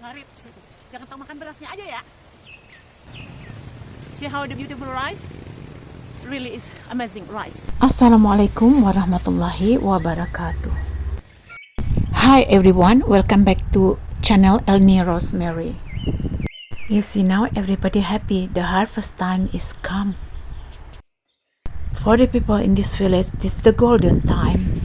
ngarit. Jangan tau makan berasnya aja ya. See how the beautiful rice? Really is amazing rice. Assalamualaikum warahmatullahi wabarakatuh. Hi everyone, welcome back to channel Elmi Rosemary. You see now everybody happy, the harvest time is come. For the people in this village, this is the golden time.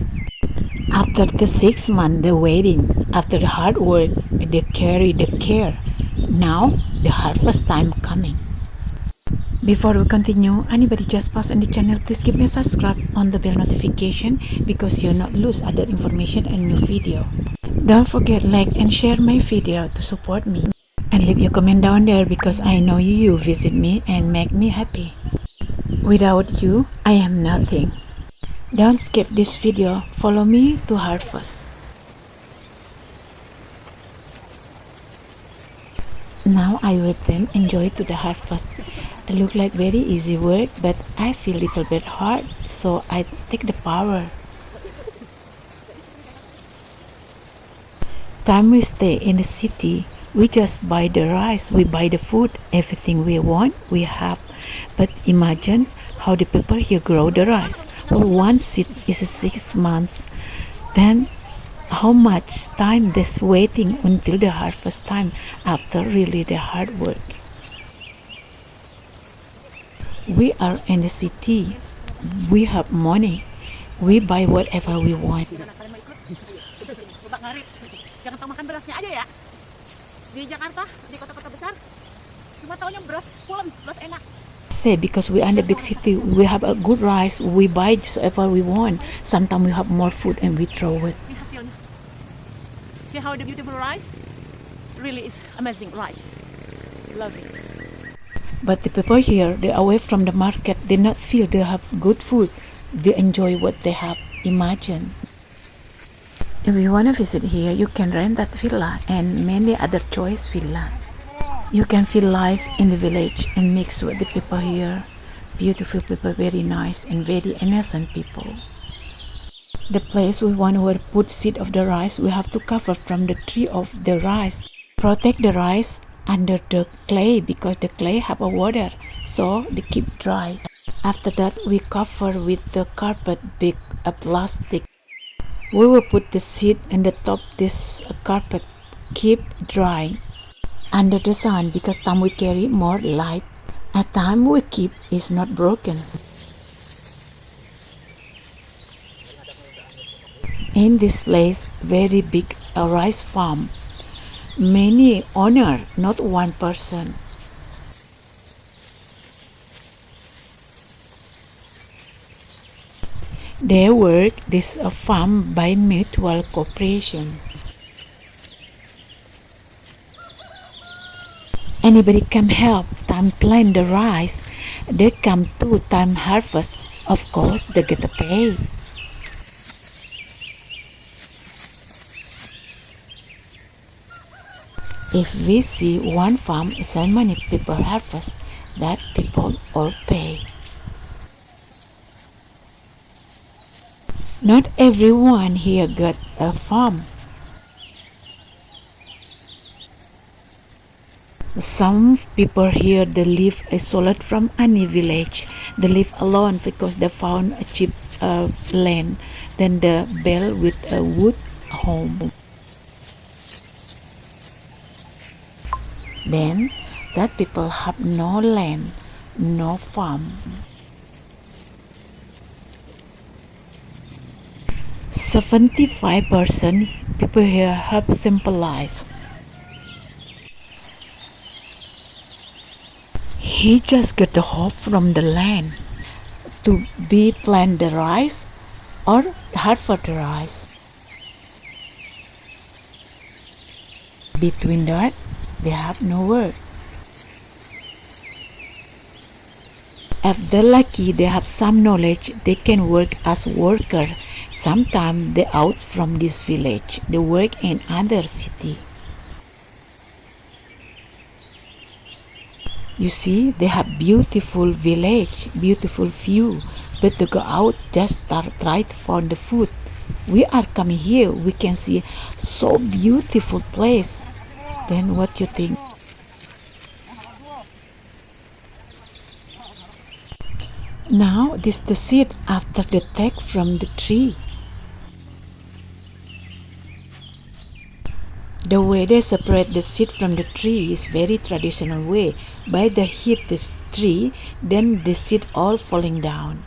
After the 6 months the waiting, after the hard work, they carry the care. Now the harvest time coming. Before we continue, anybody just pass on the channel, please give me a subscribe on the bell notification because you'll not lose other information and new video. Don't forget like and share my video to support me. And leave your comment down there because I know you visit me and make me happy. Without you, I am nothing. Don't skip this video, follow me to harvest. Now I with them enjoy to the harvest. It look like very easy work, but I feel little bit hard, so I take the power. Time we stay in the city, we just buy the rice, we buy the food, everything we want, we have. But imagine how the people here grow the rice. For one seed is 6 months. Then how much time this waiting until the harvest time after really the hard work. We are in the city. We have money. We buy whatever we want. Tudak ngarit. Jangan tau makan berasnya aja ya. Di Jakarta, di kota-kota besar, cuma taunya beras pulen, beras enak. Say because we are in the big city, we have a good rice, we buy just whatever we want. Sometimes we have more food and we throw it. Ini hasilnya. See how the beautiful rice? Really is amazing rice. Love it. But the people here, they away from the market, they not feel they have good food. They enjoy what they have. Imagine. If you want to visit here, you can rent that villa and many other choice villa. You can feel life in the village and mix with the people here. Beautiful people, very nice and very innocent people. The place we want to put seed of the rice, we have to cover from the tree of the rice. Protect the rice under the clay because the clay have a water, so they keep dry. After that, we cover with the carpet, big plastic. We will put the seed in the top this carpet, keep drying under the sun because time we carry more light. At time we keep is not broken. In this place, very big rice farm. Many owner, not one person. They work this farm by mutual cooperation. Anybody come help, time plant the rice, they come to time harvest, of course they get a pay. If we see one farm, so many people harvest, that people all pay. Not everyone here got a farm. Some people here they live isolate from any village. They live alone because they found a cheap land. Then they build with a wood home. Then that people have no land, no farm. 75% people here have simple life. He just get the hope from the land to be plant the rice or harvest the rice. Between that, they have no work. If they're lucky, they have some knowledge, they can work as worker. Sometimes they out from this village, they work in other city. You see, they have beautiful village, beautiful view, but to go out just try to find the food. We are coming here, we can see so beautiful place. Then what you think? Now this the seed after the take from the tree. The way they separate the seed from the tree is very traditional way. By the hit this tree, then the seed all falling down.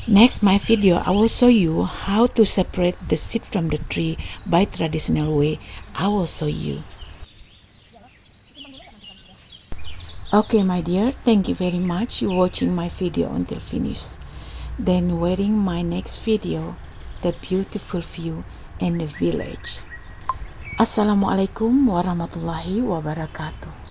Next my video I will show you how to separate the seed from the tree by traditional way. I will show you. Okay my dear, thank you very much you watching my video until finish. Then waiting my next video, the beautiful view in the village. Assalamualaikum warahmatullahi wabarakatuh.